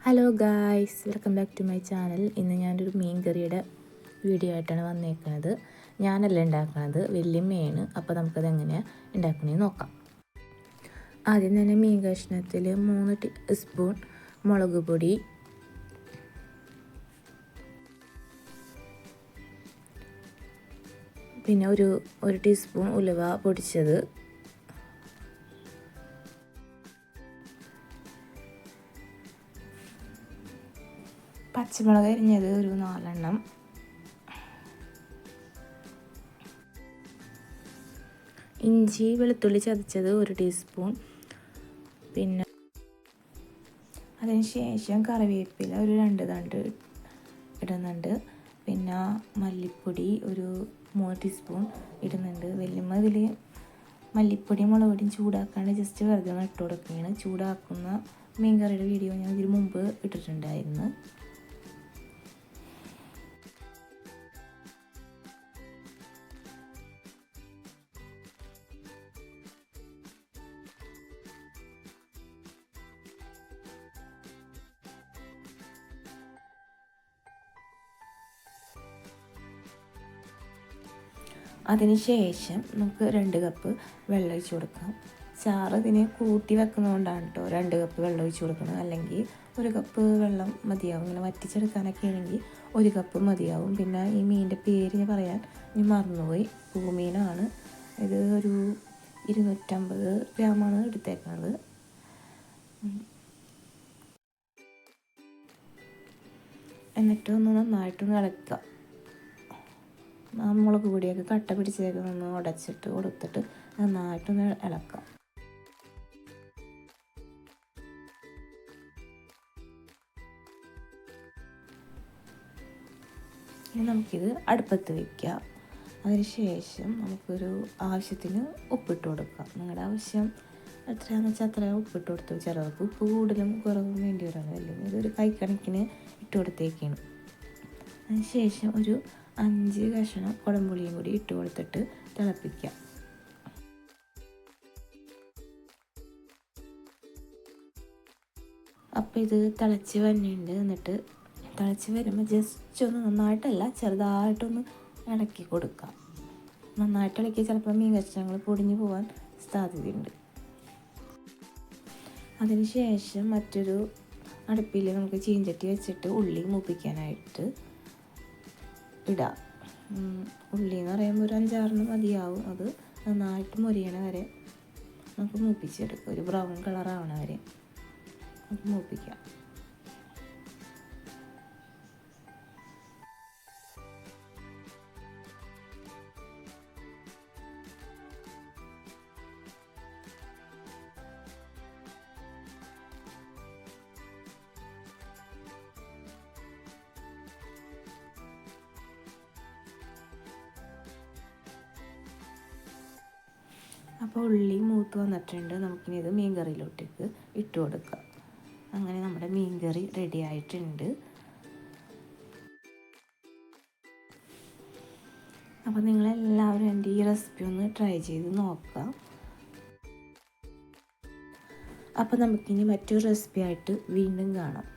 Hello guys, welcome back to my channel. ഇന്ന് ഞാനൊരു മീൻ കറിയുടെ വീഡിയോ ആയിട്ടാണ് വന്നേക്കുന്നത്. ഞാനല്ല ഉണ്ടാക്കുന്നത്, വല്യമ്മയാണ്. അപ്പോൾ നമുക്കത് എങ്ങനെയാണ് ഉണ്ടാക്കണമെന്ന് നോക്കാം. ആദ്യം തന്നെ മീൻ കഷ്ണത്തിൽ 3 ടീസ്പൂൺ മുളക് പൊടി, പിന്നെ ഒരു ടീസ്പൂൺ ഉലുവ പൊടിച്ചത്, പച്ചമുളക് അരിഞ്ഞത് ഒരു 4 എണ്ണം, ഇഞ്ചി വെളുത്തുള്ളി ചതച്ചത് 1 ടീസ്പൂൺ, പിന്നെ അതിനുശേഷം കറിവേപ്പില ഒരു 2 തണ്ട് ഇടുന്നുണ്ട്, പിന്നെ മല്ലിപ്പൊടി ഒരു 3 ടീസ്പൂൺ ഇടുന്നുണ്ട്. വലിയമ്മ ഇതിൽ മല്ലിപ്പൊടിയും മുളക് പൊടിയും ചൂടാക്കാണ്ട് ജസ്റ്റ് വെറുതെ ഇട്ട് കൊടുക്കുകയാണ്. ചൂടാക്കുന്ന മീൻ കറിയുടെ വീഡിയോ ഞാൻ ഇതിന് മുമ്പ് ഇട്ടിട്ടുണ്ടായിരുന്നു. അതിനുശേഷം നമുക്ക് 2 കപ്പ് വെള്ളം ഒഴിച്ച് കൊടുക്കാം. ചാറ് ഇതിനെ കൂട്ടി വെക്കുന്നതുകൊണ്ടാണ് കേട്ടോ 2 കപ്പ് വെള്ളം ഒഴിച്ച് കൊടുക്കുന്നത്. അല്ലെങ്കിൽ 1 കപ്പ് വെള്ളം മതിയാവും. ഇങ്ങനെ വറ്റിച്ചെടുക്കാനൊക്കെ ആണെങ്കിൽ 1 കപ്പ് മതിയാവും. പിന്നെ ഈ മീനിൻ്റെ പേര് ഞാൻ പറയാൻ മറന്നുപോയി. പൂമീനാണ് ഇത്. ഒരു 250 ഗ്രാമാണ് എടുത്തേക്കുന്നത്. എന്നിട്ട് നന്നായിട്ടൊന്ന് ഇളക്കുക. മുളക് പൊടിയൊക്കെ കട്ട പിടിച്ചേക്കൊന്ന് ഉടച്ചിട്ട് കൊടുത്തിട്ട് നന്നായിട്ടൊന്ന് ഇളക്കാം. ഇനി നമുക്കിത് അടുപ്പത്ത് വയ്ക്കാം. അതിനുശേഷം നമുക്കൊരു ആവശ്യത്തിന് ഉപ്പിട്ട് കൊടുക്കാം. നിങ്ങളുടെ ആവശ്യം എത്രയാണെന്ന് വെച്ചാൽ അത്ര ഉപ്പിട്ട് കൊടുത്തു. ചിലർക്ക് ഉപ്പ് കൂടുതലും കുറവും വേണ്ടി വരുന്നത്, അല്ലെങ്കിൽ ഇതൊരു കൈക്കണക്കിന് ഇട്ട് കൊടുത്തേക്കാണ്. അതിനുശേഷം ഒരു 5 കഷ്ണം കുടംപുളിയും കൂടി ഇട്ട് കൊടുത്തിട്ട് തിളപ്പിക്കാം. അപ്പോൾ ഇത് തിളച്ച് വരുന്നുണ്ട്. എന്നിട്ട് തിളച്ച് വരുമ്പോൾ ജസ്റ്റ് ഒന്ന്, നന്നായിട്ടല്ല ചെറുതായിട്ടൊന്ന് ഇളക്കി കൊടുക്കാം. നന്നായിട്ട് ഇളക്കി ചിലപ്പോൾ മീൻ കഷ്ണങ്ങൾ പൊടിഞ്ഞു പോകാൻ സാധ്യതയുണ്ട്. അതിനുശേഷം മറ്റൊരു അടുപ്പിൽ നമുക്ക് ചീഞ്ചട്ടി വെച്ചിട്ട് ഉള്ളി മൂപ്പിക്കാനായിട്ട് ഇടാം. ഉള്ളി എന്ന് പറയുമ്പോൾ ഒരു 5-6 മതിയാവും. അത് നന്നായിട്ട് മൊരിയണ വരെ നമുക്ക് മൂപ്പിച്ചെടുക്കാം. ഒരു ബ്രൗൺ കളറാവണ വരെ നമുക്ക് മൂപ്പിക്കാം. അപ്പോൾ ഉള്ളി മൂത്ത് വന്നിട്ടുണ്ട്. നമുക്കിനി ഇത് മീൻ കറിയിലോട്ടേക്ക് ഇട്ട് കൊടുക്കാം. അങ്ങനെ നമ്മുടെ മീൻ കറി റെഡി ആയിട്ടുണ്ട്. അപ്പോൾ നിങ്ങളെല്ലാവരും എൻ്റെ ഈ റെസിപ്പി ഒന്ന് ട്രൈ ചെയ്ത് നോക്കാം. അപ്പോൾ നമുക്കിനി മറ്റൊരു റെസിപ്പി ആയിട്ട് വീണ്ടും കാണാം.